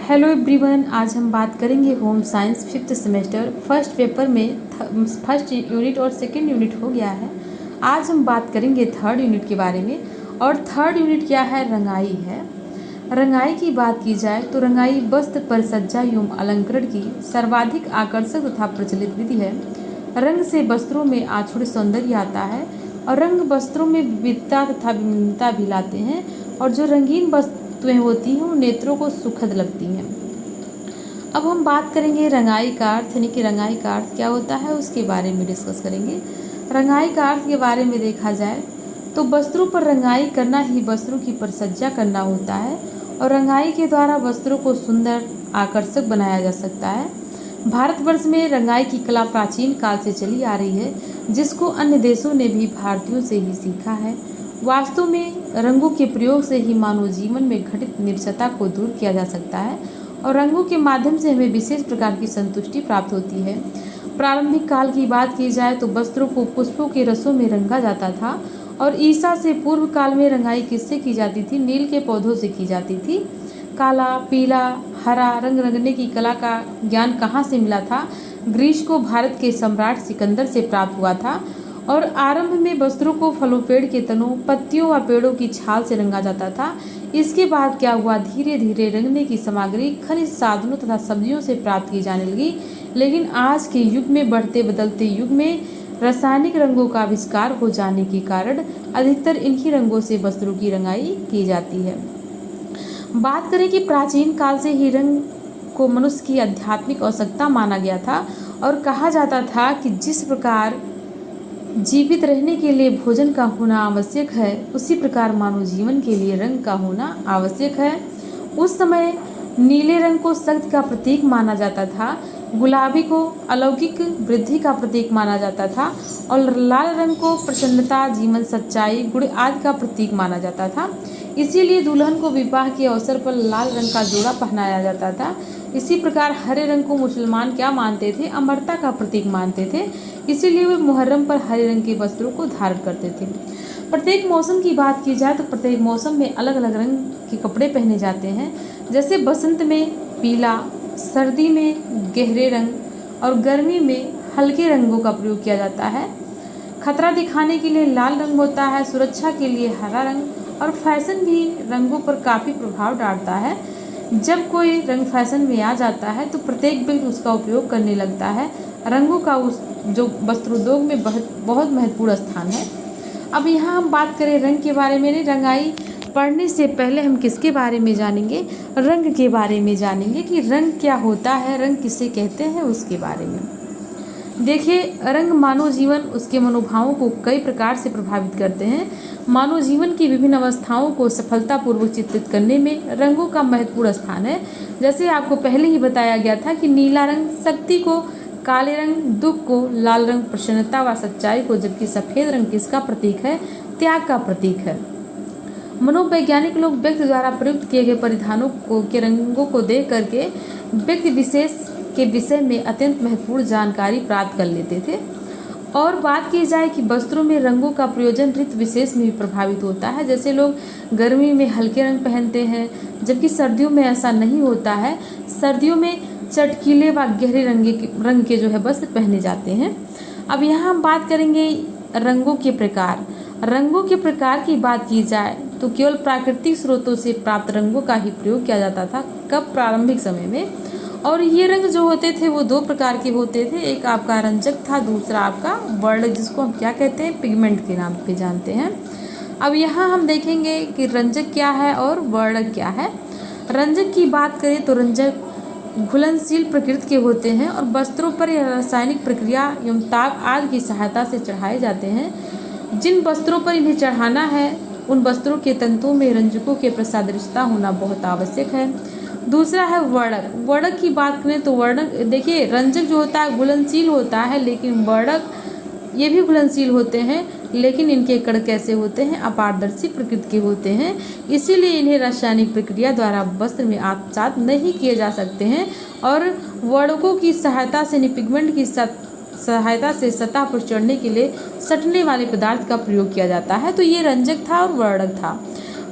Hello everyone, आज हम बात करेंगे home science fifth semester first paper में फर्स्ट यूनिट और सेकंड यूनिट हो गया है। आज हम बात करेंगे थर्ड यूनिट के बारे में। और थर्ड यूनिट क्या है? रंगाई है। रंगाई की बात की जाए तो रंगाई वस्त्र पर सज्जा एवं अलंकरण की सर्वाधिक आकर्षक तथा प्रचलित विधि है। रंग से वस्त्रों में आछुड़ सौंदर्य आता है और रंग वस्त्रों में विविधता तथा विभिन्नता भी लाते हैं। और जो रंगीन वस्तुएं होती हैं वो नेत्रों को सुखद लगती हैं। अब हम बात करेंगे रंगाई का अर्थ, यानी कि रंगाई का अर्थ क्या होता है उसके बारे में डिस्कस करेंगे। रंगाई का अर्थ के बारे में देखा जाए तो वस्त्रों पर रंगाई करना ही वस्त्रों की परिसज्जा करना होता है और रंगाई के द्वारा वस्त्रों को सुंदर आकर्षक बनाया जा सकता है। भारतवर्ष में रंगाई की कला प्राचीन काल से चली आ रही है, जिसको अन्य देशों ने भी भारतीयों से ही सीखा है। वास्तव में रंगों के प्रयोग से ही मानव जीवन में घटित निरसता को दूर किया जा सकता है और रंगों के माध्यम से हमें विशेष प्रकार की संतुष्टि प्राप्त होती है। प्रारंभिक काल की बात की जाए तो वस्त्रों को पुष्पों के रसों में रंगा जाता था और ईसा से पूर्व काल में रंगाई किससे की जाती थी? नील के पौधों से की जाती थी। काला, पीला, हरा रंग रंगने की कला का ज्ञान कहाँ से मिला था? ग्रीस को भारत के सम्राट सिकंदर से प्राप्त हुआ था। और आरंभ में वस्त्रों को फलों, पेड़ के तनों, पत्तियों व पेड़ों की छाल से रंगा जाता था। इसके बाद क्या हुआ? धीरे धीरे रंगने की सामग्री खनिज साधनों तथा सब्जियों से प्राप्त की जाने लगी। लेकिन आज के युग में, बढ़ते बदलते युग में रासायनिक रंगों का आविष्कार हो जाने के कारण अधिकतर इन्हीं रंगों से वस्त्रों की रंगाई की जाती है। बात करें कि प्राचीन काल से ही रंग को मनुष्य की आध्यात्मिक आवश्यकता माना गया था और कहा जाता था कि जिस प्रकार जीवित रहने के लिए भोजन का होना आवश्यक है, उसी प्रकार मानव जीवन के लिए रंग का होना आवश्यक है। उस समय नीले रंग को शक्ति का प्रतीक माना जाता था, गुलाबी को अलौकिक वृद्धि का प्रतीक माना जाता था और लाल रंग को प्रसन्नता, जीवन, सच्चाई, गुण आदि का प्रतीक माना जाता था। इसीलिए दुल्हन को विवाह के अवसर पर लाल रंग का जोड़ा पहनाया जाता था। इसी प्रकार हरे रंग को मुसलमान क्या मानते थे? अमरता का प्रतीक मानते थे। इसीलिए वे मुहर्रम पर हरे रंग के वस्त्रों को धारण करते थे। प्रत्येक मौसम की बात की जाए तो प्रत्येक मौसम में अलग अलग रंग के कपड़े पहने जाते हैं। जैसे बसंत में पीला, सर्दी में गहरे रंग और गर्मी में हल्के रंगों का प्रयोग किया जाता है। खतरा दिखाने के लिए लाल रंग होता है, सुरक्षा के लिए हरा रंग और फैशन भी रंगों पर काफ़ी प्रभाव डालता है। जब कोई रंग फैशन में आ जाता है तो प्रत्येक व्यक्ति उसका उपयोग करने लगता है। रंगों का उस जो वस्त्रोद्योग में बहुत महत्वपूर्ण स्थान है। अब यहाँ हम बात करें रंग के बारे में। रंगाई पढ़ने से पहले हम किसके बारे में जानेंगे? रंग के बारे में जानेंगे कि रंग क्या होता है, रंग किसे कहते हैं उसके बारे में। देखिए, रंग मानव जीवन, उसके मनोभावों को कई प्रकार से प्रभावित करते हैं। मानव जीवन की विभिन्न अवस्थाओं को सफलतापूर्वक चित्रित करने में रंगों का महत्वपूर्ण स्थान है। जैसे आपको पहले ही बताया गया था कि नीला रंग शक्ति को, काले रंग दुख को, लाल रंग प्रसन्नता व सच्चाई को, जबकि सफ़ेद रंग किसका प्रतीक है? त्याग का प्रतीक है। मनोवैज्ञानिक लोग व्यक्ति द्वारा प्रयुक्त किए गए परिधानों के रंगों को देख करके व्यक्ति विशेष के विषय में अत्यंत महत्वपूर्ण जानकारी प्राप्त कर लेते थे। और बात की जाए कि वस्त्रों में रंगों का प्रयोजन ऋतु विशेष में भी प्रभावित होता है। जैसे लोग गर्मी में हल्के रंग पहनते हैं, जबकि सर्दियों में ऐसा नहीं होता है। सर्दियों में चटकीले व गहरे रंग के जो है वस्त्र पहने जाते हैं। अब यहाँ हम बात करेंगे रंगों के प्रकार। रंगों के प्रकार की बात की जाए तो केवल प्राकृतिक स्रोतों से प्राप्त रंगों का ही प्रयोग किया जाता था। कब? प्रारंभिक समय में। और ये रंग जो होते थे वो दो प्रकार के होते थे। एक आपका रंजक था, दूसरा आपका वर्णक, जिसको हम क्या कहते हैं? पिगमेंट के नाम पे जानते हैं। अब यहाँ हम देखेंगे कि रंजक क्या है और वर्णक क्या है। रंजक की बात करें तो रंजक घुलनशील प्रकृति के होते हैं और वस्त्रों पर रासायनिक प्रक्रिया एवं ताप आदि की सहायता से चढ़ाए जाते हैं। जिन वस्त्रों पर इन्हें चढ़ाना है उन वस्त्रों के तंतुओं में रंजकों के प्रसादृशता होना बहुत आवश्यक है। दूसरा है वर्णक। वर्णक की बात करें तो वर्णक, देखिए, रंजक जो होता है घुलनशील होता है, लेकिन वर्णक ये भी घुलनशील होते हैं, लेकिन इनके कण कैसे होते हैं? अपारदर्शी प्रकृति के होते हैं। इसीलिए इन्हें रासायनिक प्रक्रिया द्वारा वस्त्र में आत्मसात नहीं किए जा सकते हैं और वर्णकों की सहायता से, पिगमेंट की सहायता से सतह पर चढ़ने के लिए सटने वाले पदार्थ का प्रयोग किया जाता है। तो ये रंजक था और वर्णक था।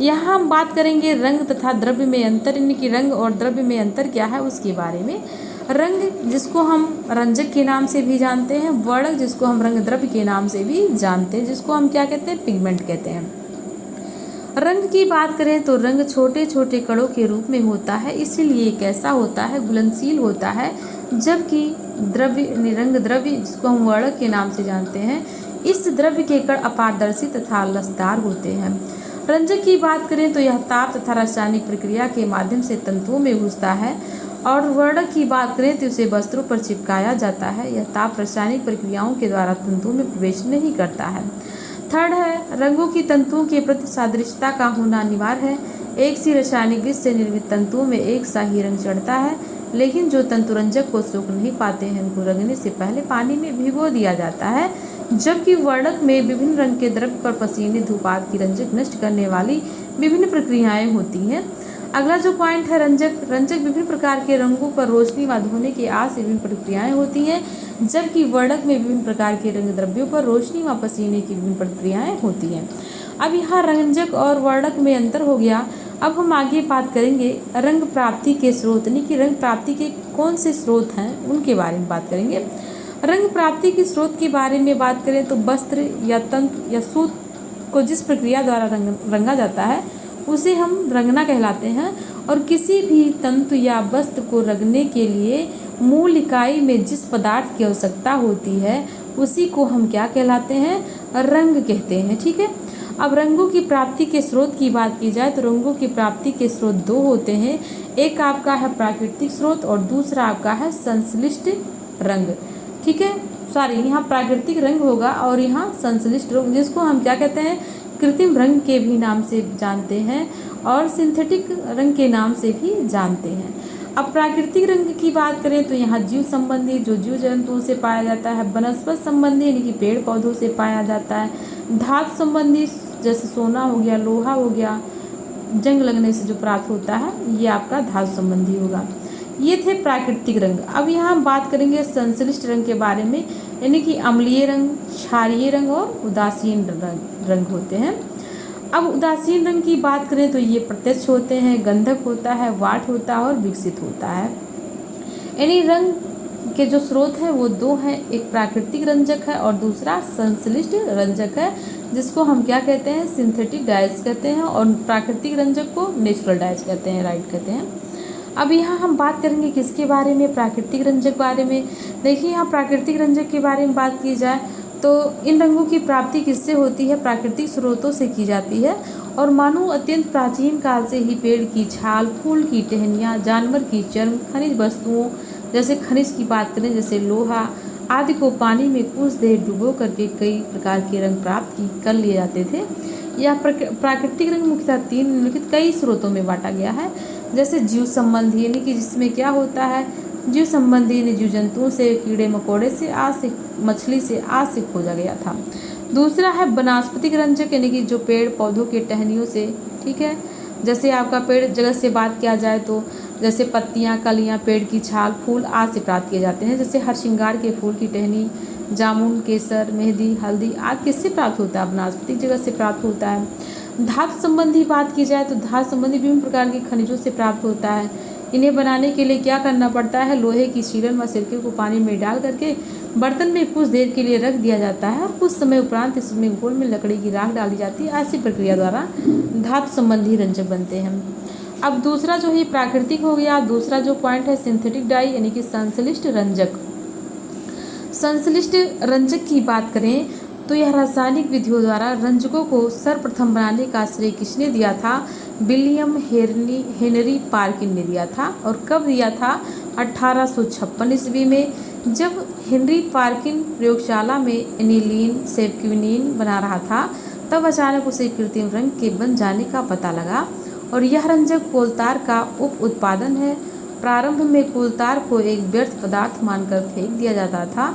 यहाँ हम बात करेंगे रंग तथा द्रव्य में अंतर, यानी कि रंग और द्रव्य में अंतर क्या है उसके बारे में। रंग जिसको हम रंजक के नाम से भी जानते हैं, वर्णक जिसको हम रंग द्रव्य के नाम से भी जानते हैं, जिसको हम क्या कहते हैं, पिगमेंट कहते हैं। रंग की बात करें तो रंग छोटे छोटे कणों के रूप में होता है, इसीलिए कैसा होता है, घुलनशील होता है। जबकि द्रव्य रंग द्रव्य जिसको हम वर्णक के नाम से जानते हैं, इस द्रव्य के कण अपारदर्शी तथा लसदार होते हैं। रंजक की बात करें तो यह ताप तथा रासायनिक प्रक्रिया के माध्यम से तंतुओं में घुसता है, और वर्णक की बात करें तो इसे वस्त्रों पर चिपकाया जाता है। यह ताप रासायनिक प्रक्रियाओं के द्वारा तंतुओं में प्रवेश नहीं करता है। थर्ड है, रंगों की तंतुओं के प्रति सादृश्यता का होना अनिवार्य है। एक सी रासायनिक विष से निर्मित तंतुओं में एक सा ही रंग चढ़ता है, लेकिन जो तंतुरंजक को सोख नहीं पाते हैं उनको रंगने से पहले पानी में भिगो दिया जाता है। जबकि वर्णक में विभिन्न रंग के द्रव्य पर पसीने, धूप आदि की रंजक नष्ट करने वाली विभिन्न प्रक्रियाएं होती हैं। अगला जो पॉइंट है रंजक, रंजक विभिन्न प्रकार के रंगों पर रोशनी व धोने के आस से विभिन्न प्रक्रियाएं होती हैं, जबकि वर्णक में विभिन्न प्रकार के रंग द्रव्यों पर रोशनी व पसीने की विभिन्न प्रक्रियाएं होती हैं। अब यहाँ रंजक और वर्णक में अंतर हो गया। अब हम आगे बात करेंगे रंग प्राप्ति के स्रोत, यानी कि रंग प्राप्ति के कौन से स्रोत हैं उनके बारे में बात करेंगे। रंग प्राप्ति के स्रोत के बारे में बात करें तो वस्त्र या तंतु या सूत को जिस प्रक्रिया द्वारा रंगा जाता है उसे हम रंगना कहलाते हैं, और किसी भी तंतु या वस्त्र को रंगने के लिए मूल इकाई में जिस पदार्थ की आवश्यकता होती है उसी को हम क्या कहलाते हैं, रंग कहते हैं। ठीक है। अब रंगों की प्राप्ति के स्रोत की बात की जाए तो रंगों की प्राप्ति के स्रोत दो होते हैं, एक आपका है प्राकृतिक स्रोत और दूसरा आपका है संश्लिष्ट रंग। ठीक है, सॉरी, यहाँ प्राकृतिक रंग होगा और यहाँ संश्लिष्ट रंग, जिसको हम क्या कहते हैं, कृत्रिम रंग के भी नाम से जानते हैं और सिंथेटिक रंग के नाम से भी जानते हैं। अब प्राकृतिक रंग की बात करें तो यहाँ जीव संबंधी जो जीव जंतुओं से पाया जाता है, वनस्पति संबंधी यानी कि पेड़ पौधों से पाया जाता है, धातु संबंधी जैसे सोना हो गया, लोहा हो गया, जंग लगने से जो प्राप्त होता है ये आपका धातु संबंधी होगा। ये थे प्राकृतिक रंग। अब यहाँ हम बात करेंगे संश्लिष्ट रंग के बारे में, यानी कि अम्लीय रंग, क्षारीय रंग और उदासीन रंग होते हैं। अब उदासीन रंग की बात करें तो ये प्रत्यक्ष होते हैं, गंधक होता है, वाट होता है और विकसित होता है। यानी रंग के जो स्रोत हैं वो दो हैं, एक प्राकृतिक रंजक है और दूसरा संश्लिष्ट रंजक है, जिसको हम क्या कहते हैं, सिंथेटिक डाइज कहते हैं, और प्राकृतिक रंजक को नेचुरल डाइज कहते हैं, राइट कहते हैं। अब यहाँ हम बात करेंगे किसके बारे में, प्राकृतिक रंजक बारे में। देखिए यहाँ प्राकृतिक रंजक के बारे में बात की जाए तो इन रंगों की प्राप्ति किससे होती है, प्राकृतिक स्रोतों से की जाती है, और मानो अत्यंत प्राचीन काल से ही पेड़ की छाल, फूल की टहनियाँ, जानवर की चर्म, खनिज वस्तुओं जैसे खनिज की बात करें जैसे लोहा आदि को पानी में कुछ देर डुबो करके कई प्रकार के रंग प्राप्त कर लिए जाते थे। यह प्राकृतिक रंग मुख्यतः तीन निम्नलिखित कई स्रोतों में बांटा गया है, जैसे जीव संबंधी यानी कि जिसमें क्या होता है, जीव संबंधी यानी जीव जंतुओं से, कीड़े मकोड़े से, आज से मछली से, आज से खोजा गया था। दूसरा है वनस्पतिक रंजक यानी कि जो पेड़ पौधों के टहनियों से, ठीक है, जैसे आपका पेड़ जगत से बात किया जाए तो जैसे पत्तियां, कलियां, पेड़ की छाल, फूल आदि से प्राप्त किए जाते हैं। जैसे हर श्रृंगार के फूल की टहनी, जामुन, केसर, मेहंदी, हल्दी आदि किससे प्राप्त होता है, वनस्पतिक जगत से प्राप्त होता है। धातु संबंधी बात की जाए तो धातु संबंधी विभिन्न प्रकार के खनिजों से प्राप्त होता है। इन्हें बनाने के लिए क्या करना पड़ता है, लोहे की शीलन व सिरके को पानी में डाल करके बर्तन में कुछ देर के लिए रख दिया जाता है और कुछ समय उपरांत इसमें घोल में लकड़ी की राख डाली जाती है। ऐसी प्रक्रिया द्वारा धातु संबंधी रंजक बनते हैं। अब दूसरा जो है प्राकृतिक हो गया। दूसरा जो पॉइंट है सिंथेटिक डाई यानी कि संश्लिष्ट रंजक। संश्लिष्ट रंजक की बात करें तो यह रासायनिक विधियों द्वारा रंजकों को सर्वप्रथम बनाने का श्रेय किसने दिया था, विलियम हेनरी पार्किन ने दिया था। और कब दिया था, 1856 ईस्वी में, जब हेनरी पार्किन प्रयोगशाला में एनिलीन सेपक्विनीन बना रहा था तब अचानक उसे कृत्रिम रंग के बन जाने का पता लगा। और यह रंजक कोलतार का उप उत्पादन है। प्रारंभ में कोलतार को एक व्यर्थ पदार्थ मानकर फेंक दिया जाता था,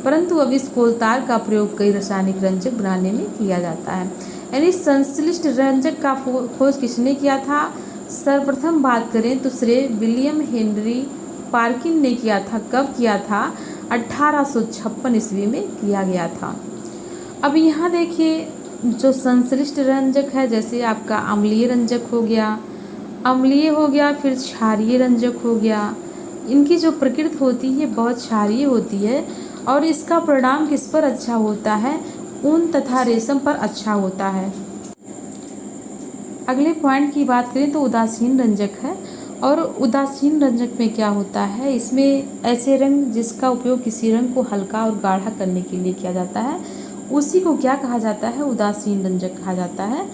परंतु अब इस कोलतार का प्रयोग कई रासायनिक रंजक बनाने में किया जाता है। यानी संश्लिष्ट रंजक का खोज किसने किया था, सर्वप्रथम बात करें तो श्रेय विलियम हेनरी पार्किन ने किया था। कब किया था, 1856 ईस्वी में किया गया था। अब यहाँ देखिए जो संश्लिष्ट रंजक है, जैसे आपका अम्लीय रंजक हो गया, फिर क्षारीय रंजक हो गया, इनकी जो प्रकृति होती है बहुत क्षारीय होती है और इसका परिणाम किस पर अच्छा होता है? ऊन तथा रेशम पर अच्छा होता है। अगले पॉइंट की बात करें तो उदासीन रंजक है। और उदासीन रंजक में क्या होता है? इसमें ऐसे रंग जिसका उपयोग किसी रंग को हल्का और गाढ़ा करने के लिए किया जाता है, उसी को क्या कहा जाता है? उदासीन रंजक कहा जाता है।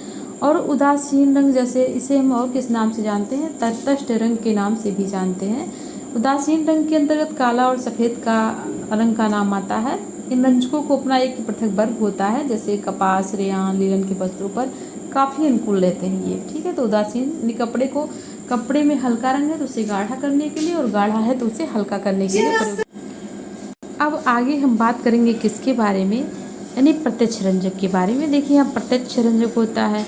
और उदासीन रंग जैसे इसे हम और किस नाम से जानते हैं? तटस्थ रंग के नाम से भी जानते हैं। उदासीन रंग के अंतर्गत काला और सफ़ेद का रंग का नाम आता है। इन रंजकों को अपना एक पृथक वर्ग होता है, जैसे कपास, रेयान, लीलन के वस्त्रों पर काफ़ी अनुकूल रहते हैं ये। ठीक है, तो उदासीन कपड़े में हल्का रंग है तो उसे गाढ़ा करने के लिए, और गाढ़ा है तो उसे हल्का करने के लिए प्रयोग। अब आगे हम बात करेंगे किसके बारे में? यानी प्रत्यक्ष रंजक के बारे में। देखिए यहाँ प्रत्यक्ष रंजक होता है,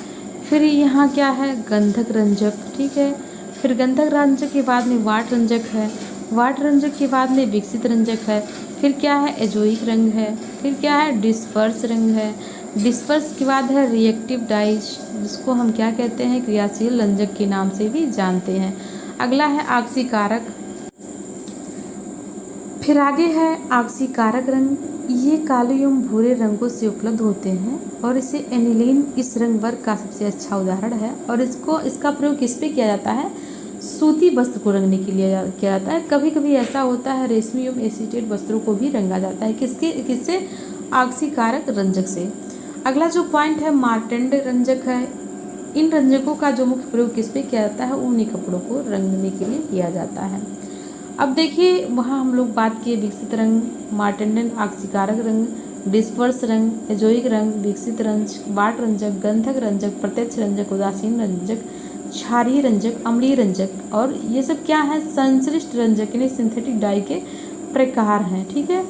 फिर यहाँ क्या है? गंधक रंजक। ठीक है, फिर गंधक रंजक के बाद में वाट रंजक है, वाट रंजक के बाद में विकसित रंजक है, फिर क्या है? एजोइक रंग है, फिर क्या है? डिस्पर्स रंग है, डिस्पर्स के बाद है रिएक्टिव डाइज, जिसको हम क्या कहते हैं? क्रियाशील रंजक के नाम से भी जानते हैं। अगला है आक्सीकारक, फिर आगे है आक्सीकारक रंग। ये काले एवं भूरे रंगों से उपलब्ध होते हैं और इसे एनिलीन इस रंग वर्ग का सबसे अच्छा उदाहरण है। और इसका प्रयोग किस पे किया जाता है? सूती वस्त्र को रंगने के लिए किया जाता है। कभी कभी ऐसा होता है रेशमी एवं एसीटेट वस्त्रों को भी रंगा जाता है। किससे? आक्सीकारक रंजक से। अगला जो पॉइंट है मार्टेंड रंजक है। इन रंजकों का जो मुख्य प्रयोग किस पे किया जाता है? ऊनी कपड़ों को रंगने के लिए किया जाता है। अब देखिए वहाँ हम लोग बात किए विकसित रंग, मार्टेंडन, आक्सीकारक रंग, डिस्पर्स रंग, एजोइक रंग, विकसित रंज, वाट रंजक, गंधक रंजक, प्रत्यक्ष रंजक, उदासीन रंजक, क्षारीय रंजक, अम्लीय रंजक, और ये सब क्या है? संश्लिष्ट रंजक यानी सिंथेटिक डाई के प्रकार हैं। ठीक है,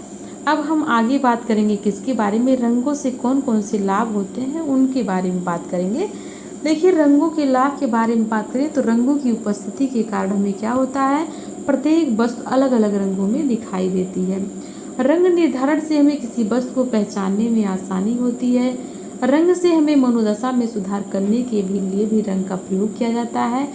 अब हम आगे बात करेंगे किसके बारे में? रंगों से कौन कौन से लाभ होते हैं उनके बारे में बात करेंगे। देखिए रंगों के लाभ के बारे में बात करें तो रंगों की उपस्थिति के कारण हमें क्या होता है? प्रत्येक वस्तु अलग अलग रंगों में दिखाई देती है। रंग निर्धारण से हमें किसी वस्तु को पहचानने में आसानी होती है। रंग से हमें मनोदशा में सुधार करने के लिए भी रंग का प्रयोग किया जाता है।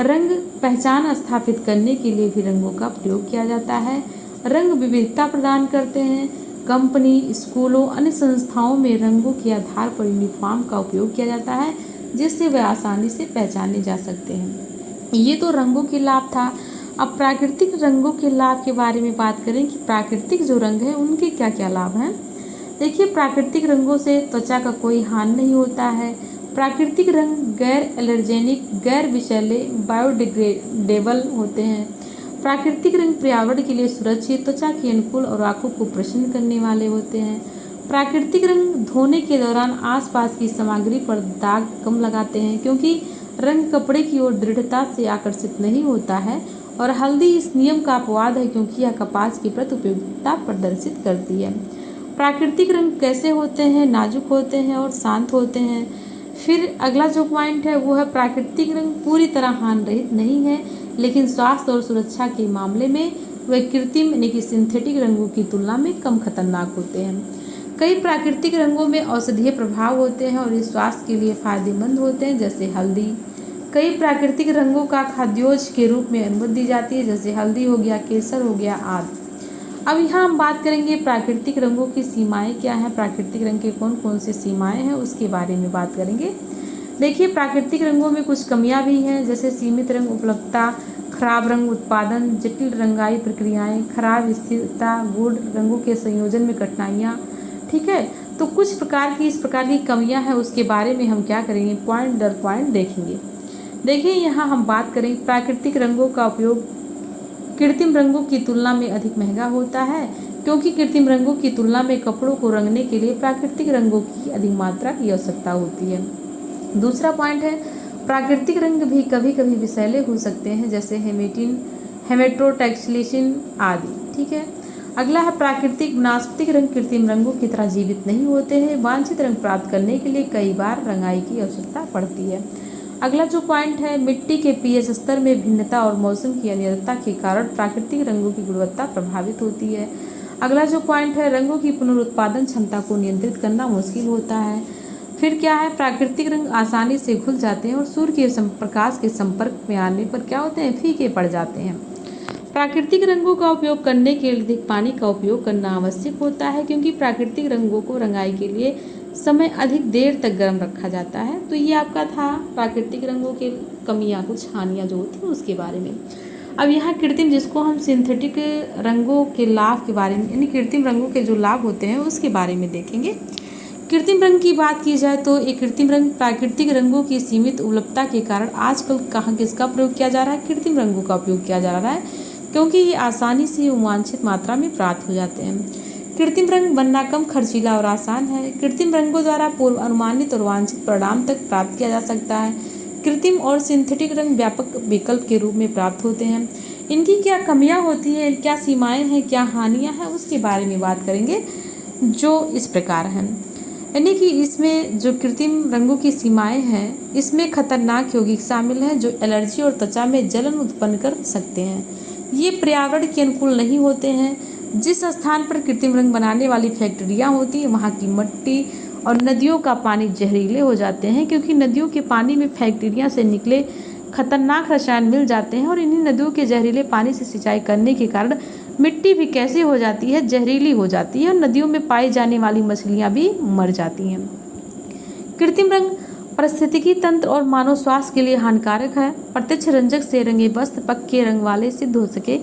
रंग पहचान स्थापित करने के लिए भी रंगों का प्रयोग किया जाता है। रंग विविधता प्रदान करते हैं। कंपनी, स्कूलों, अन्य संस्थाओं में रंगों के आधार पर यूनिफॉर्म का उपयोग किया जाता है, जिससे वे आसानी से पहचाने जा सकते हैं। ये तो रंगों के लाभ था। अब प्राकृतिक रंगों के लाभ के बारे में बात करें कि प्राकृतिक जो रंग है उनके क्या क्या लाभ हैं। देखिए प्राकृतिक रंगों से त्वचा का कोई हानि नहीं होता है। प्राकृतिक रंग गैर एलर्जेनिक, गैर विषैले, बायोडिग्रेडेबल होते हैं। प्राकृतिक रंग पर्यावरण के लिए सुरक्षित, त्वचा के अनुकूल और आंखों को प्रसन्न करने वाले होते हैं। प्राकृतिक रंग धोने के दौरान आसपास की सामग्री पर दाग कम लगाते हैं, क्योंकि रंग कपड़े की ओर दृढ़ता से आकर्षित नहीं होता है। और हल्दी इस नियम का अपवाद है, क्योंकि यह कपास की प्रति उपयोगिता प्रदर्शित करती है। प्राकृतिक रंग कैसे होते हैं? नाजुक होते हैं और शांत होते हैं। फिर अगला जो पॉइंट है वो है प्राकृतिक रंग पूरी तरह हानि रहित नहीं है, लेकिन स्वास्थ्य और सुरक्षा के मामले में वे कृत्रिम यानी कि सिंथेटिक रंगों की तुलना में कम खतरनाक होते हैं। कई प्राकृतिक रंगों में औषधीय प्रभाव होते हैं और ये स्वास्थ्य के लिए फायदेमंद होते हैं, जैसे हल्दी। कई प्राकृतिक रंगों का खाद्योज के रूप में अनुमति दी जाती है, जैसे हल्दी हो गया, केसर हो गया आदि। अब यहाँ हम बात करेंगे प्राकृतिक रंगों की सीमाएं क्या हैं, प्राकृतिक रंग के कौन कौन से सीमाएं हैं उसके बारे में बात करेंगे। देखिए प्राकृतिक रंगों में कुछ कमियां भी हैं, जैसे सीमित रंग उपलब्धता, खराब रंग उत्पादन, जटिल रंगाई प्रक्रियाएं, खराब स्थिरता, गूढ़ रंगों के संयोजन में कठिनाइयाँ। ठीक है, तो कुछ इस प्रकार की कमियाँ हैं, उसके बारे में हम क्या करेंगे? पॉइंट दर पॉइंट देखेंगे। देखिए यहाँ हम बात करें प्राकृतिक रंगों का उपयोग कृत्रिम रंगों की तुलना में अधिक महंगा होता है, क्योंकि कृत्रिम रंगों की तुलना में कपड़ों को रंगने के लिए प्राकृतिक रंगों की अधिक मात्रा की आवश्यकता होती है। दूसरा पॉइंट है प्राकृतिक रंग भी कभी कभी विषैले हो सकते हैं, जैसे हेमेटोटैक्सिलिन आदि। ठीक है, अगला है प्राकृतिक वनस्पतिक रंग कृत्रिम रंगों की तरह जीवित नहीं होते हैं। वांछित रंग प्राप्त करने के लिए कई बार रंगाई की आवश्यकता पड़ती है। अगला जो पॉइंट है मिट्टी के पीएच स्तर में भिन्नता और मौसम की अनियमितता के कारण प्राकृतिक रंगों की गुणवत्ता प्रभावित होती है। अगला जो पॉइंट है रंगों की पुनरुत्पादन क्षमता को नियंत्रित करना मुश्किल होता है। फिर क्या है, प्राकृतिक रंग आसानी से घुल जाते हैं और सूर्य के प्रकाश के संपर्क में आने पर क्या होते हैं, फीके पड़ जाते हैं। प्राकृतिक रंगों का उपयोग करने के लिए पानी का उपयोग करना आवश्यक होता है, क्योंकि प्राकृतिक रंगों को रंगाई के लिए समय अधिक देर तक गर्म रखा जाता है। तो ये आपका था प्राकृतिक रंगों के कमियां, कुछ हानियां जो होती हैं उसके बारे में। अब यहाँ कृत्रिम, जिसको हम सिंथेटिक रंगों के लाभ के बारे में, यानी कृत्रिम रंगों के जो लाभ होते हैं उसके बारे में देखेंगे। कृत्रिम रंग की बात की जाए तो एक कृत्रिम रंग प्राकृतिक रंगों की सीमित उपलब्धता के कारण आजकल कहाँ किसका प्रयोग किया जा रहा है, कृत्रिम रंगों का उपयोग किया जा रहा है, क्योंकि ये आसानी से वांछित मात्रा में प्राप्त हो जाते हैं। कृत्रिम रंग बनना कम खर्चीला और आसान है। कृत्रिम रंगों द्वारा पूर्व अनुमानित और वांछित परिणाम तक प्राप्त किया जा सकता है। कृत्रिम और सिंथेटिक रंग व्यापक विकल्प के रूप में प्राप्त होते हैं। इनकी क्या कमियां होती हैं, क्या सीमाएं हैं, क्या हानियां हैं, उसके बारे में बात करेंगे, जो इस प्रकार हैं। यानी कि इसमें जो कृत्रिम रंगों की सीमाएं हैं, इसमें खतरनाक यौगिक शामिल हैं जो एलर्जी और त्वचा में जलन उत्पन्न कर सकते हैं। ये पर्यावरण के अनुकूल नहीं होते हैं। जिस स्थान पर कृत्रिम रंग बनाने वाली फैक्ट्रियाँ होती हैं, वहाँ की मिट्टी और नदियों का पानी जहरीले हो जाते हैं, क्योंकि नदियों के पानी में फैक्ट्रियाँ से निकले खतरनाक रसायन मिल जाते हैं और इन्हीं नदियों के जहरीले पानी से सिंचाई करने के कारण मिट्टी भी कैसी हो जाती है, जहरीली हो जाती है और नदियों में पाई जाने वाली मछलियाँ भी मर जाती हैं। कृत्रिम रंग पारिस्थितिकी तंत्र और मानव स्वास्थ्य के लिए हानिकारक है। प्रत्यक्ष रंजक से रंगे वस्त्र पक्के रंग वाले सिद्ध हो सके,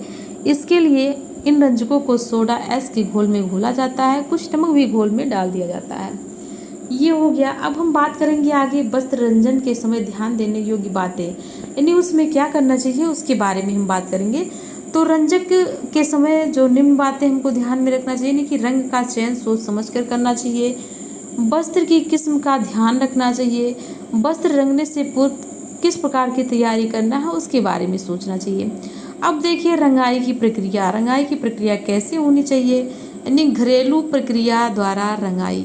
इसके लिए इन रंजकों को सोडा एस के घोल में घोला जाता है, कुछ नमक भी घोल में डाल दिया जाता है। ये हो गया। अब हम बात करेंगे आगे वस्त्र रंजन के समय ध्यान देने योग्य बातें, यानी उसमें क्या करना चाहिए उसके बारे में हम बात करेंगे। तो रंजक के समय जो निम्न बातें हमको ध्यान में रखना चाहिए, यानी कि रंग का चयन सोच समझ कर करना चाहिए, वस्त्र की किस्म का ध्यान रखना चाहिए, वस्त्र रंगने से पूर्व किस प्रकार की तैयारी करना है उसके बारे में सोचना चाहिए। अब देखिए रंगाई की प्रक्रिया, रंगाई की प्रक्रिया कैसे होनी चाहिए, यानी घरेलू प्रक्रिया द्वारा रंगाई।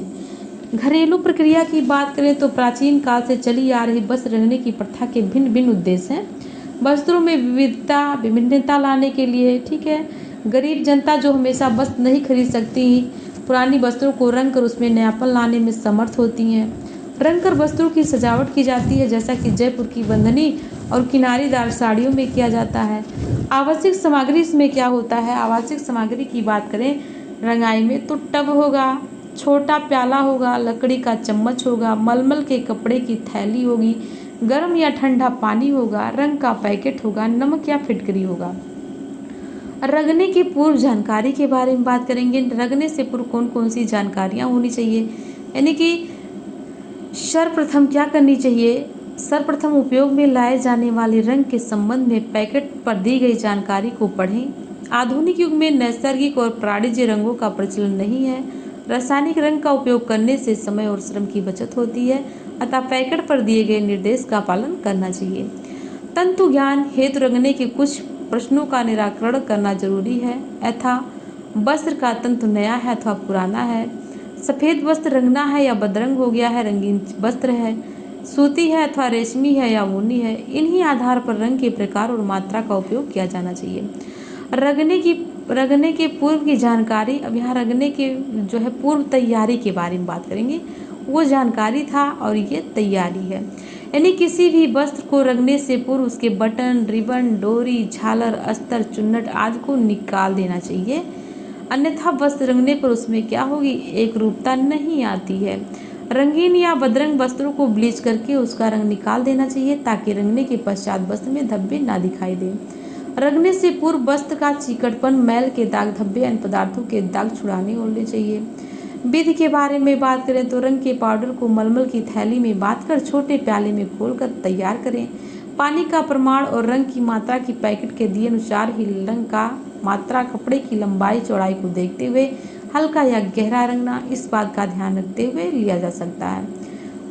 घरेलू प्रक्रिया की बात करें तो प्राचीन काल से चली आ रही वस्त्र रंगने की प्रथा के भिन्न भिन्न उद्देश्य हैं। वस्त्रों में विभिन्नता लाने के लिए, ठीक है, गरीब जनता जो हमेशा वस्त्र नहीं खरीद सकती, पुरानी वस्त्रों को रंग कर उसमें नयापन लाने में समर्थ होती हैं। रंग कर वस्त्रों की सजावट की जाती है, जैसा कि जयपुर की बंधनी और किनारीदार साड़ियों में किया जाता है। आवश्यक सामग्री इसमें क्या होता है, आवश्यक सामग्री की बात करें रंगाई में तो टब होगा, छोटा प्याला होगा, लकड़ी का चम्मच होगा, मलमल के कपड़े की थैली होगी, गर्म या ठंडा पानी होगा, रंग का पैकेट होगा, नमक या फिटकरी होगा। रंगने की पूर्व जानकारी के बारे में बात करेंगे। रंगने से पूर्व कौन कौन सी जानकारियाँ होनी चाहिए, यानी कि सर्वप्रथम क्या करनी चाहिए, सर्वप्रथम उपयोग में लाए जाने वाले रंग के संबंध में पैकेट पर दी गई जानकारी को पढ़ें। आधुनिक युग में नैसर्गिक और प्राणिज रंगों का प्रचलन नहीं है। रासायनिक रंग का उपयोग करने से समय और श्रम की बचत होती है, अतः पैकेट पर दिए गए निर्देश का पालन करना चाहिए। तंतु ज्ञान हेतु रंगने के कुछ प्रश्नों का निराकरण करना जरूरी है, यथा वस्त्र का तंतु नया है अथवा पुराना है, सफ़ेद वस्त्र रंगना है या बदरंग हो गया है, रंगीन वस्त्र है, सूती है अथवा रेशमी है या ऊनी है। इन्हीं आधार पर रंग के प्रकार और मात्रा का उपयोग किया जाना चाहिए। रंगने के पूर्व की जानकारी, अब यहाँ रंगने के जो है पूर्व तैयारी के बारे में बात करेंगे, वो जानकारी था और ये तैयारी है, यानी किसी भी वस्त्र को रंगने से पूर्व उसके बटन, रिबन, डोरी, झालर, अस्तर, चुन्नट आदि को निकाल देना चाहिए, अन्यथा वस्त्र रंगने पर उसमें क्या होगी, एक रूपता नहीं आती है। रंगीन या बदरंग वस्त्रों को ब्लीच करके उसका रंग निकाल देना चाहिए, ताकि रंगने के पश्चात वस्त्र में धब्बे ना दिखाई दें। रंगने से पूर्व वस्त्र का चिकटपन, मैल के दाग, धब्बे, अन्य पदार्थों के दाग छुड़ाने होने चाहिए। विधि के बारे में बात करें तो रंग के पाउडर को मलमल की थैली में बांधकर छोटे प्याले में घोलकर तैयार करें। पानी का प्रमाण और रंग की मात्रा की पैकेट के दिए अनुसार ही रंग का मात्रा, कपड़े की लंबाई चौड़ाई को देखते हुए हल्का या गहरा रंगना, इस बात का ध्यान रखते हुए लिया जा सकता है।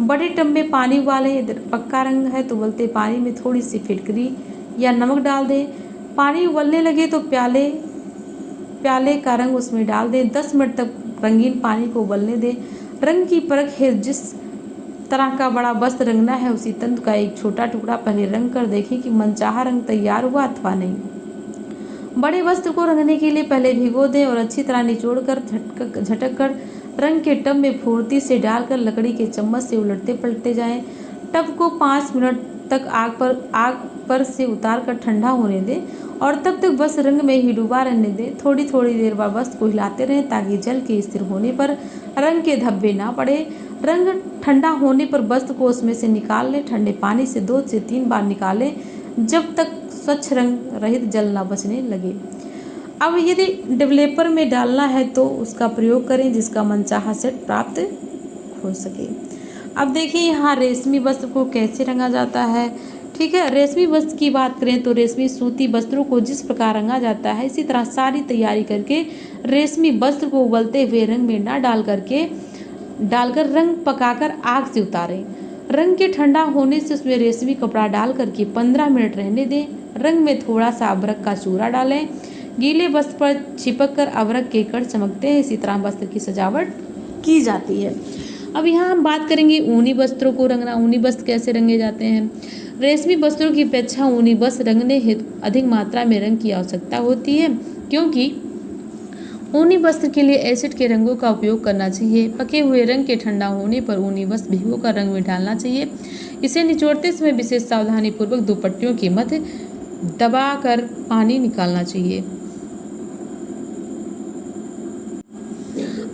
बड़े टब में पानी उबालें, पक्का रंग है तो उबलते पानी में थोड़ी सी फिटकरी या नमक डाल दें। पानी उबलने लगे तो प्याले का रंग उसमें डाल दें। 10 मिनट तक रंगीन पानी को उबलने दें। रंग की परख है, जिस तरह का बड़ा वस्त्र रंगना है उसी तंतु का एक छोटा टुकड़ा पहले रंग कर देखें कि मनचाहा रंग तैयार हुआ अथवा नहीं। बड़े वस्त्र को रंगने के लिए पहले भिगो दें और अच्छी तरह निचोड़ कर झटक कर रंग के टब में फुर्ती से डालकर लकड़ी के चम्मच से उलटते पलटते जाएं। टब को 5 मिनट तक आग पर से उतार कर ठंडा होने दें और तब तक बस रंग में ही डूबा रहने दें। थोड़ी थोड़ी देर बाद वस्त्र को हिलाते रहें ताकि जल के स्थिर होने पर रंग के धब्बे ना पड़े। रंग ठंडा होने पर वस्त्र को उसमें से निकाल लें। ठंडे पानी से 2 से 3 बार निकालें जब तक स्वच्छ रंग रहित जल ना बचने लगे। अब यदि डेवलपर में डालना है तो उसका प्रयोग करें जिसका मनचाहा सेट प्राप्त हो सके। अब देखिए यहाँ रेशमी वस्त्र को कैसे रंगा जाता है। ठीक है, रेशमी वस्त्र की बात करें तो रेशमी सूती वस्त्रों को जिस प्रकार रंगा जाता है इसी तरह सारी तैयारी करके रेशमी वस्त्र को उबलते हुए रंग में ना डालकर रंग पकाकर आग से उतारें। रंग के ठंडा होने से उसमें रेशमी कपड़ा डाल करके 15 मिनट रहने दें। रंग में थोड़ा सा अबरक का चूरा डालें। गीले वस्त्र पर चिपक कर अबरक के कण चमकते हैं। इसी तरह वस्त्र की सजावट की जाती है। अब यहाँ हम बात करेंगे ऊनी वस्त्रों को रंगना। ऊनी वस्त्र कैसे रंगे जाते हैं। रेशमी वस्त्रों की अपेक्षा ऊनी वस्त्र रंगने हेतु अधिक मात्रा में रंग की आवश्यकता होती है, क्योंकि ऊनी वस्त्र के लिए एसिड के रंगों का उपयोग करना चाहिए। पके हुए रंग के ठंडा होने पर ऊनी वस्त्र भिगो कर रंग में डालना चाहिए। इसे निचोड़ते समय विशेष सावधानी पूर्वक दुपट्टियों के मध्य दबा कर पानी निकालना चाहिए।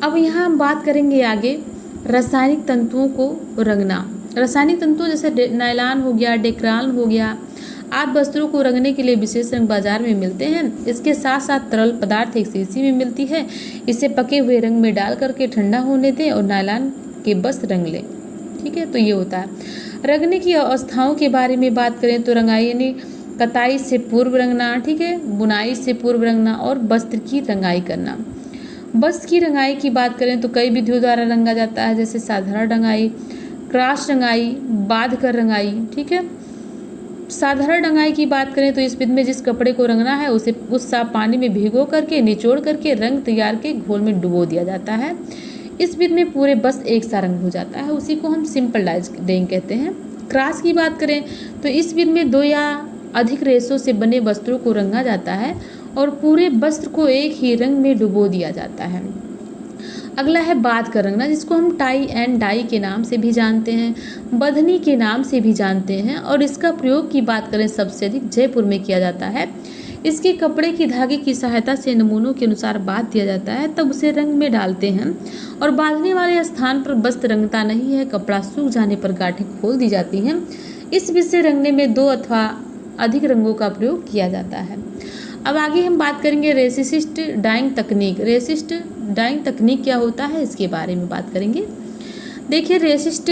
अब यहाँ हम बात करेंगे आगे रासायनिक तंतुओं को रंगना। रासायनिक तंतु जैसे नायलॉन हो गया, डेक्रान हो गया आदि वस्त्रों को रंगने के लिए विशेष रंग बाजार में मिलते हैं। इसके साथ साथ तरल पदार्थ एक शीशी में मिलती है। इसे पके हुए रंग में डाल करके ठंडा होने दें और नायलॉन के वस्त्र रंग लें। ठीक है, तो ये होता है। रंगने की अवस्थाओं के बारे में बात करें तो रंगाई यानी कताई से पूर्व रंगना, ठीक है, बुनाई से पूर्व रंगना और वस्त्र की रंगाई करना। वस्त्र की रंगाई की बात करें तो कई विधियों द्वारा रंगा जाता है, जैसे साधारण रंगाई, क्रॉस रंगाई, बांध कर रंगाई। ठीक है, साधारण रंगाई की बात करें तो इस विधि में जिस कपड़े को रंगना है उसे उस साफ पानी में भिगो करके निचोड़ करके रंग तैयार के घोल में डुबो दिया जाता है। इस विधि में पूरे वस्त्र एक सा रंग हो जाता है, उसी को हम सिंपल डाइंग कहते हैं। क्रॉस की बात करें तो इस विधि में 2 या अधिक रेशों से बने वस्त्रों को रंगा जाता है और पूरे वस्त्र को एक ही रंग में डुबो दिया जाता है। अगला है बांध कर रंगना, जिसको हम टाई एंड डाई के नाम से भी जानते हैं, बंधनी के नाम से भी जानते हैं और इसका प्रयोग की बात करें सबसे अधिक जयपुर में किया जाता है। इसके कपड़े की धागे की सहायता से नमूनों के अनुसार बांध दिया जाता है, तब उसे रंग में डालते हैं और बांधने वाले स्थान पर वस्त्र रंगता नहीं है। कपड़ा सूख जाने पर गांठें खोल दी जाती हैं। इस विधि से रंगने में 2 अथवा अधिक रंगों का प्रयोग किया जाता है। अब आगे हम बात करेंगे रेसिस्ट डाइंग तकनीक। रेसिस्ट डाइंग तकनीक क्या होता है इसके बारे में बात करेंगे। देखिए रेसिस्ट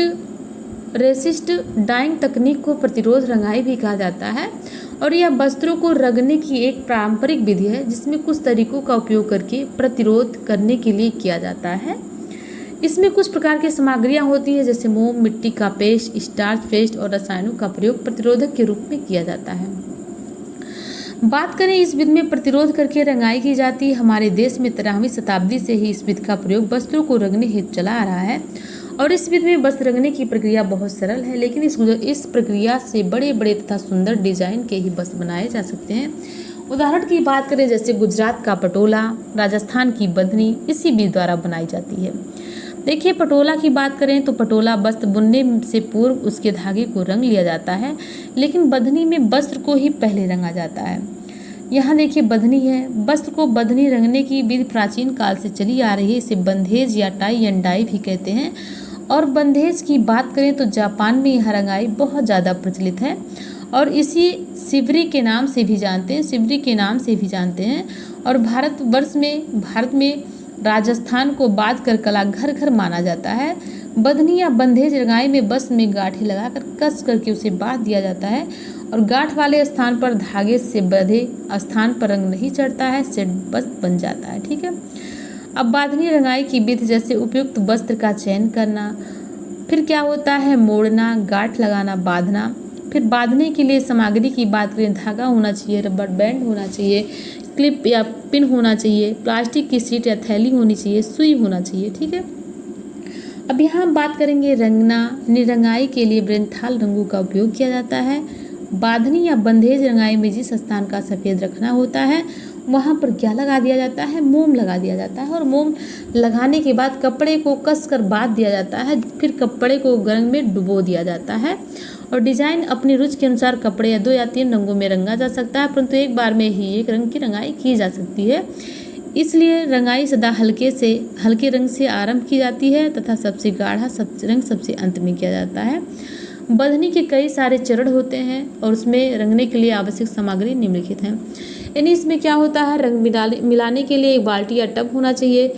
डाइंग तकनीक को प्रतिरोध रंगाई भी कहा जाता है और यह वस्त्रों को रंगने की एक पारंपरिक विधि है जिसमें कुछ तरीकों का उपयोग करके प्रतिरोध करने के लिए किया जाता है। इसमें कुछ प्रकार की सामग्रियां होती हैं, जैसे मोम, मिट्टी का पेस्ट, स्टार्च पेस्ट और रसायनों का प्रयोग प्रतिरोधक के रूप में किया जाता है। बात करें इस विधि में प्रतिरोध करके रंगाई की जाती है। हमारे देश में 13वीं शताब्दी से ही इस विधि का प्रयोग वस्त्रों को रंगने हेतु चला आ रहा है और इस विधि में वस्त्र रंगने की प्रक्रिया बहुत सरल है, लेकिन इस प्रक्रिया से बड़े बड़े तथा सुंदर डिजाइन के ही वस्त्र बनाए जा सकते हैं। उदाहरण की बात करें जैसे गुजरात का पटोला, राजस्थान की बंधनी इसी विधि द्वारा बनाई जाती है। देखिए पटोला की बात करें तो पटोला वस्त्र बुनने से पूर्व उसके धागे को रंग लिया जाता है, लेकिन बंधनी में वस्त्र को ही पहले रंगा जाता है। यहाँ देखिए बंधनी है, वस्त्र को बंधनी रंगने की विधि प्राचीन काल से चली आ रही है। इसे बंधेज या टाई एंड डाई भी कहते हैं। और बंधेज की बात करें तो जापान में यह रंगाई बहुत ज़्यादा प्रचलित है और इसी शिवरी के नाम से भी जानते हैं और भारत में राजस्थान को बांध कर कला घर घर माना जाता है। बंधनी या बंधेज रंगाई में वस्त्र में गांठें लगाकर कस करके उसे बांध दिया जाता है और गांठ वाले स्थान पर धागे से बंधे स्थान पर रंग नहीं चढ़ता है, सेट वस्त्र बन जाता है। ठीक है, अब बांधनी रंगाई की विधि जैसे उपयुक्त वस्त्र का चयन करना, फिर क्या होता है मोड़ना, गांठ लगाना, बांधना। फिर बांधने के लिए सामग्री की बात करें, धागा होना चाहिए, रबर बैंड होना चाहिए, क्लिप या पिन होना चाहिए, प्लास्टिक की सीट या थैली होनी चाहिए, सुई होना चाहिए। ठीक है, अब यहाँ हम बात करेंगे रंगना। रंगाई के लिए ब्रेंथाल रंगों का उपयोग किया जाता है। बांधनी या बंधेज रंगाई में जिस स्थान का सफ़ेद रखना होता है वहाँ पर क्या लगा दिया जाता है, मोम लगा दिया जाता है। और मोम लगाने के बाद कपड़े को कस कर बांध दिया जाता है, फिर कपड़े को रंग में डुबो दिया जाता है। और डिजाइन अपनी रुचि के अनुसार कपड़े या 2 या 3 रंगों में रंगा जा सकता है, परंतु एक बार में ही एक रंग की रंगाई की जा सकती है। इसलिए रंगाई सदा हल्के रंग से आरंभ की जाती है तथा सबसे गाढ़ा रंग सबसे अंत में किया जाता है। बंधनी के कई सारे चरण होते हैं और उसमें रंगने के लिए आवश्यक सामग्री निम्नलिखित हैं। यानी इसमें क्या होता है, रंग मिलाने के लिए एक बाल्टी या टब होना चाहिए।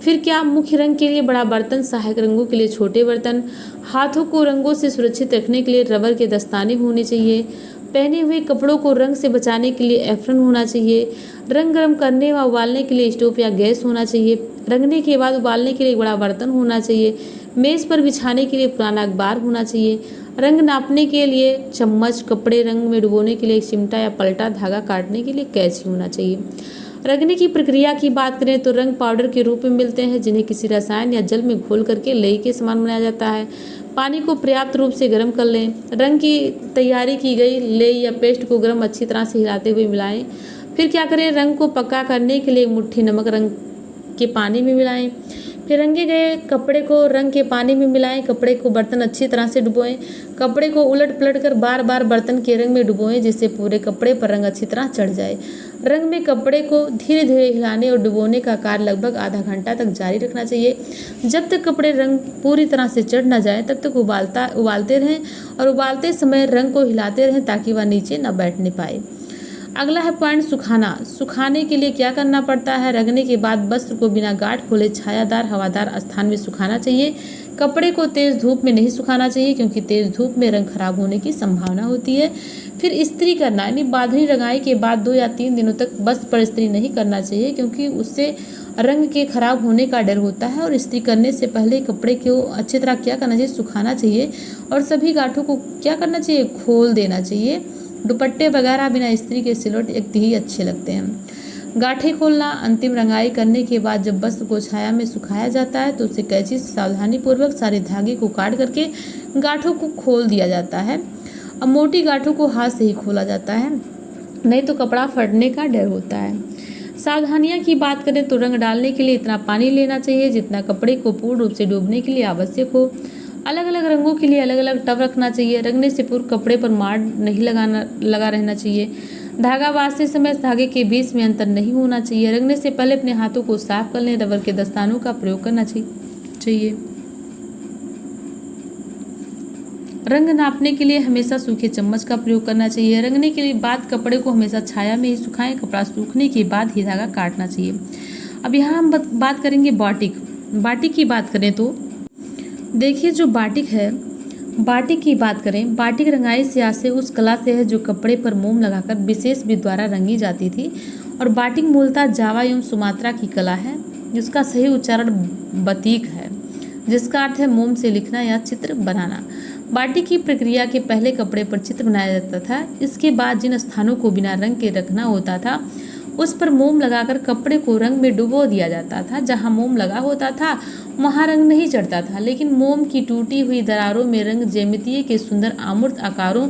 फिर क्या, मुख्य रंग के लिए बड़ा बर्तन, सहायक रंगों के लिए छोटे बर्तन, हाथों को रंगों से सुरक्षित रखने के लिए रबर के दस्ताने होने चाहिए, पहने हुए कपड़ों को रंग से बचाने के लिए एप्रन होना चाहिए, रंग गर्म करने व उबालने के लिए स्टोव या गैस होना चाहिए, रंगने के बाद उबालने के लिए एक बड़ा बर्तन होना चाहिए, मेज पर बिछाने के लिए पुराना अखबार होना चाहिए, रंग नापने के लिए चम्मच, कपड़े रंग में डुबोने के लिए एक चिमटा या पलटा, धागा काटने के लिए कैंची होना चाहिए। रंगने की प्रक्रिया की बात करें तो रंग पाउडर के रूप में मिलते हैं, जिन्हें किसी रसायन या जल में घोल करके लई के समान बनाया जाता है। पानी को पर्याप्त रूप से गर्म कर लें। रंग की तैयारी की गई लेई या पेस्ट को गर्म अच्छी तरह से हिलाते हुए मिलाएं। फिर क्या करें, रंग को पक्का करने के लिए एक मुट्ठी नमक रंग के पानी में मिलाएं। फिर रंगे गए कपड़े को रंग के पानी में मिलाएं। कपड़े को बर्तन अच्छी तरह से डुबोएं। कपड़े को उलट पलट कर बार बार बर्तन के रंग में डुबोएं, जिससे पूरे कपड़े पर रंग अच्छी तरह चढ़ जाए। रंग में कपड़े को धीरे धीरे हिलाने और डुबोने का कार्य लगभग आधा घंटा तक जारी रखना चाहिए। जब तक कपड़े रंग पूरी तरह से चढ़ न जाए तब तक उबालते रहें और उबालते समय रंग को हिलाते रहें ताकि वह नीचे न बैठने पाए। अगला है पॉइंट सुखाना। सुखाने के लिए क्या करना पड़ता है, रंगने के बाद वस्त्र को बिना गांठ खोले छायादार हवादार स्थान में सुखाना चाहिए। कपड़े को तेज धूप में नहीं सुखाना चाहिए, क्योंकि तेज धूप में रंग खराब होने की संभावना होती है। फिर इस्त्री करना, यानी बांधनी रंगाई के बाद 2 या 3 दिनों तक वस्त्र पर इस्त्री नहीं करना चाहिए, क्योंकि उससे रंग के खराब होने का डर होता है। और इस्त्री करने से पहले कपड़े को अच्छी तरह क्या करना चाहिए, सुखाना चाहिए और सभी गांठों को क्या करना चाहिए, खोल देना चाहिए। दुपट्टे वगैरह बिना इस्त्री के सिलवट एक ही अच्छे लगते हैं। गांठें खोलना, अंतिम रंगाई करने के बाद जब वस्त्र को छाया में सुखाया जाता है तो उसे कैंची से सावधानी पूर्वक सारे धागे को काट करके गांठों को खोल दिया जाता है। अब मोटी गांठों को हाथ से ही खोला जाता है, नहीं तो कपड़ा फटने का डर होता है। सावधानियां की बात करें तो रंग डालने के लिए इतना पानी लेना चाहिए जितना कपड़े को पूर्ण रूप से डूबने के लिए आवश्यक हो। अलग अलग रंगों के लिए अलग अलग टब रखना चाहिए। रंगने से पूर्व कपड़े पर मार नहीं लगा रहना चाहिए। धागा बांधते समय धागे के बीच में अंतर नहीं होना चाहिए। रंगने से पहले अपने हाथों को साफ कर लें। रबर के दस्तानों का प्रयोग करना चाहिए। रंग नापने के लिए हमेशा सूखे चम्मच का प्रयोग करना चाहिए। रंगने के लिए बाद कपड़े को हमेशा छाया में ही सुखाएं। कपड़ा सूखने के बाद ही धागा काटना चाहिए। अब यहाँ हम बात करेंगे बाटिक की बात करें तो देखिए, जो बाटिक है, बाटिक की बात करें, बाटिक रंगाई से उस कला से है जो कपड़े पर मोम लगाकर विशेष विधि द्वारा रंगी जाती थी। और बाटिक मूलतः जावा एवं सुमात्रा की कला है, जिसका सही उच्चारण बतीक है, जिसका अर्थ है मोम से लिखना या चित्र बनाना। बाटिक की प्रक्रिया के पहले कपड़े पर चित्र बनाया जाता था। इसके बाद जिन स्थानों को बिना रंग के रखना होता था उस पर मोम लगाकर कपड़े को रंग में डुबो दिया जाता था। जहां मोम लगा होता था वहां रंग नहीं चढ़ता था, लेकिन मोम की टूटी हुई दरारों में रंग ज्यामितीय के सुंदर आमूर्त आकारों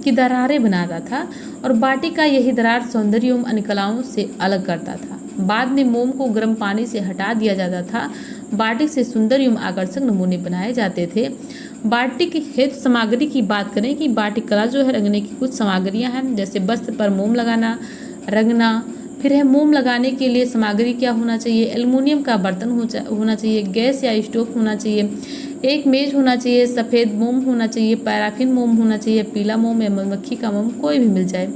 की दरारें बनाता था और बाटिक का यही दरार सौंदर्य एवं अन्य कलाओं से अलग करता था। बाद में मोम को गर्म पानी से हटा दिया जाता था। बाटिक से सुंदर एवं आकर्षक नमूने बनाए जाते थे। बाटिक हेतु सामग्री की बात करें कि बाटिक कला जो है, रंगने की कुछ सामग्रियां हैं, जैसे वस्त्र पर मोम लगाना, रंगना। फिर है मोम लगाने के लिए सामग्री क्या होना चाहिए, एल्युमिनियम का बर्तन होना चाहिए, गैस या स्टोव होना चाहिए, एक मेज होना चाहिए, सफ़ेद मोम होना चाहिए, पैराफिन मोम होना चाहिए, पीला मोम या मधुमक्खी का मोम, कोई भी मिल जाए।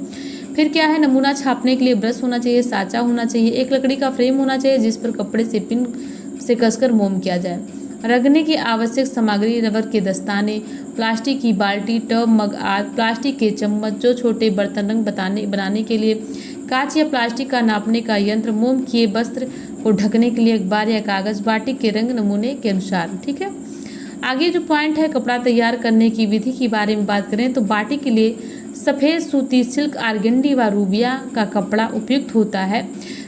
फिर क्या है, नमूना छापने के लिए ब्रश होना चाहिए, साँचा होना चाहिए, एक लकड़ी का फ्रेम होना चाहिए जिस पर कपड़े से पिन से कसकर मोम किया जाए। रंगने की आवश्यक सामग्री रबर के दस्ताने, प्लास्टिक की बाल्टी, टब, मग आदि, प्लास्टिक के चम्मच, जो छोटे बर्तन रंग बनाने के लिए, कांच या प्लास्टिक का नापने का यंत्र, मोम किए वस्त्र को ढकने के लिए अखबार या कागज, बाटिक के रंग नमूने के अनुसार। ठीक है, आगे जो पॉइंट है कपड़ा तैयार करने की विधि के बारे में बात करें तो बाटिक के लिए सफ़ेद सूती, सिल्क, आर्गेंडी व रूबिया का कपड़ा उपयुक्त होता है।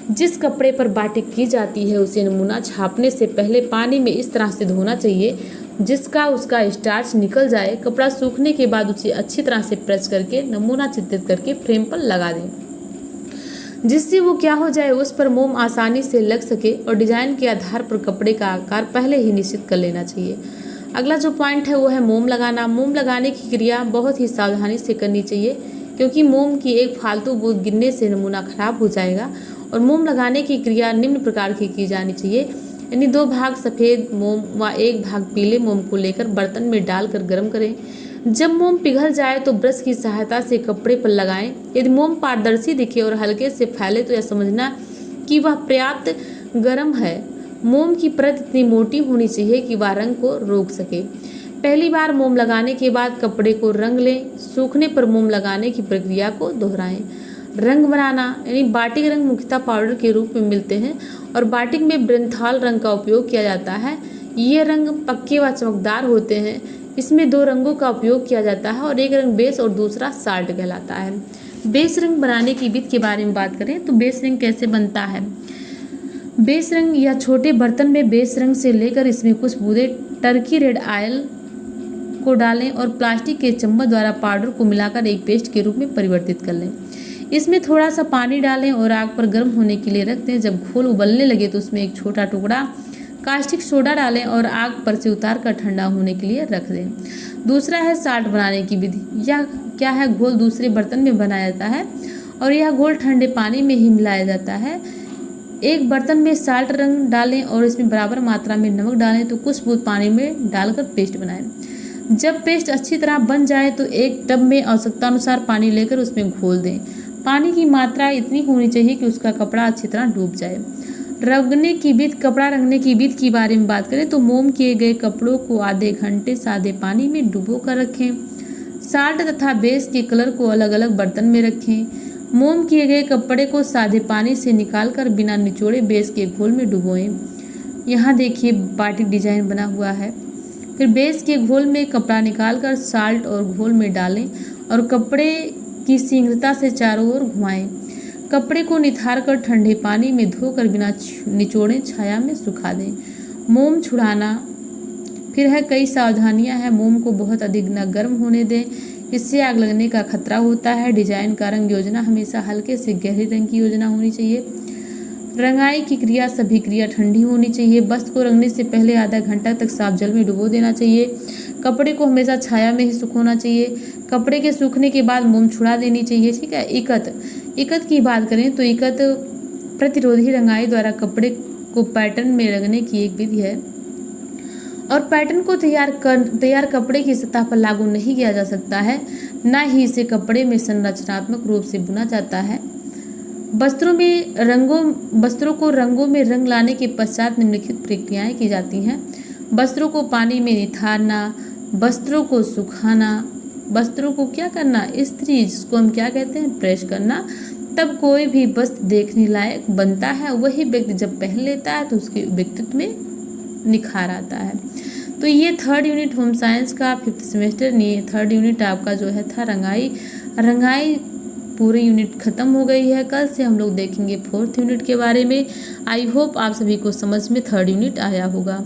जिस कपड़े पर बाटिक की जाती है उसे नमूना छापने से पहले पानी में इस तरह से धोना चाहिए जिसका उसका स्टार्च निकल जाए। कपड़ा सूखने के बाद उसे अच्छी तरह से प्रेस करके नमूना चित्रित करके फ्रेम पर लगा दें। जिससे वो क्या हो जाए, उस पर मोम आसानी से लग सके और डिजाइन के आधार पर कपड़े का आकार पहले ही निश्चित कर लेना चाहिए। अगला जो पॉइंट है वो है मोम लगाना। मोम लगाने की क्रिया बहुत ही सावधानी से करनी चाहिए, क्योंकि मोम की एक फालतू बूंद गिरने से नमूना खराब हो जाएगा। और मोम लगाने की क्रिया निम्न प्रकार की जानी चाहिए, यानी 2 भाग सफ़ेद मोम व 1 भाग पीले मोम को लेकर बर्तन में डालकर गर्म करें। जब मोम पिघल जाए तो ब्रश की सहायता से कपड़े पर लगाएं। यदि मोम पारदर्शी दिखे और हल्के से फैले तो यह समझना कि वह पर्याप्त गर्म है। मोम की परत इतनी मोटी होनी चाहिए कि वह रंग को रोक सके। पहली बार मोम लगाने के बाद कपड़े को रंग लें। सूखने पर मोम लगाने की प्रक्रिया को दोहराएं। रंग बनाना, यानी बाटिक रंग मुख्यतः पाउडर के रूप में मिलते हैं और बाटिक में ब्रेंथॉल रंग का उपयोग किया जाता है। ये रंग पक्के व चमकदार होते हैं। इसमें 2 रंगों का उपयोग किया जाता है और एक रंग बेस और दूसरा साल्ट कहलाता है। बेस रंग बनाने की विधि के बारे में बात करें तो बेस रंग कैसे बनता है। बेस रंग या छोटे बर्तन में बेस रंग से लेकर इसमें कुछ बूंदे टर्की रेड ऑयल को डालें और प्लास्टिक के चम्मच द्वारा पाउडर को मिलाकर एक पेस्ट के रूप में परिवर्तित कर लें। इसमें थोड़ा सा पानी डालें और आग पर गर्म होने के लिए रख दें। जब घोल उबलने लगे तो उसमें एक छोटा टुकड़ा कास्टिक सोडा डालें और आग पर से उतार कर ठंडा होने के लिए रख दें। दूसरा है साल्ट बनाने की विधि। यह क्या है, घोल दूसरे बर्तन में बनाया जाता है और यह घोल ठंडे पानी में ही मिलाया जाता है। एक बर्तन में साल्ट रंग डालें और इसमें बराबर मात्रा में नमक डालें तो कुछ बूंद पानी में डालकर पेस्ट बनाएं। जब पेस्ट अच्छी तरह बन जाए तो एक टब में आवश्यकतानुसार पानी लेकर उसमें घोल दें। पानी की मात्रा इतनी होनी चाहिए कि उसका कपड़ा अच्छी तरह डूब जाए। रंगने की विधि। कपड़ा रंगने की विधि के बारे में बात करें तो मोम किए गए कपड़ों को आधे घंटे सादे पानी में डुबो कर रखें। साल्ट तथा बेस के कलर को अलग अलग बर्तन में रखें। मोम किए गए कपड़े को सादे पानी से निकालकर बिना निचोड़े बेस के घोल में डुबोएं। यहाँ देखिए बाटिक डिजाइन बना हुआ है। फिर बेस के घोल में कपड़ा निकालकर साल्ट और घोल में डालें और कपड़े की शीघ्रता से चारों ओर घुमाएं। कपड़े को निथार कर ठंडे पानी में धोकर बिना निचोड़े छाया में सुखा दें। मोम छुड़ाना। फिर है कई सावधानियां हैं। मोम को बहुत अधिक न गर्म होने दें, इससे आग लगने का खतरा होता है। डिजाइन का रंग योजना हमेशा हल्के से गहरे रंग की योजना होनी चाहिए। रंगाई की क्रिया, सभी क्रिया ठंडी होनी चाहिए। वस्त्र को रंगने से पहले आधा घंटा तक साफ जल में डुबो देना चाहिए। कपड़े को हमेशा छाया में ही सुखाना चाहिए। कपड़े के सूखने के बाद मोम छुड़ा देनी चाहिए। ठीक है। इकत की बात करें तो इकत प्रतिरोधी रंगाई द्वारा कपड़े को पैटर्न में रंगने की एक विधि है और पैटर्न को तैयार कपड़े की सतह पर लागू नहीं किया जा सकता है, न ही इसे कपड़े में संरचनात्मक रूप से बुना जाता है। वस्त्रों को रंगों में रंग लाने के पश्चात निम्नलिखित प्रक्रियाएं की जाती हैं। वस्त्रों को पानी में निथारना, वस्त्रों को सुखाना, वस्त्रों को क्या करना, इस्त्री, जिसको हम क्या कहते हैं, प्रेस करना। तब कोई भी वस्त्र देखने लायक बनता है। वही व्यक्ति जब पहन लेता है तो उसके व्यक्तित्व में निखार आता है। तो ये 3rd यूनिट होम साइंस का 5th सेमेस्टर ने 3rd यूनिट आपका जो है था रंगाई पूरी यूनिट खत्म हो गई है। कल से हम लोग देखेंगे 4th यूनिट के बारे में। आई होप आप सभी को समझ में 3rd यूनिट आया होगा।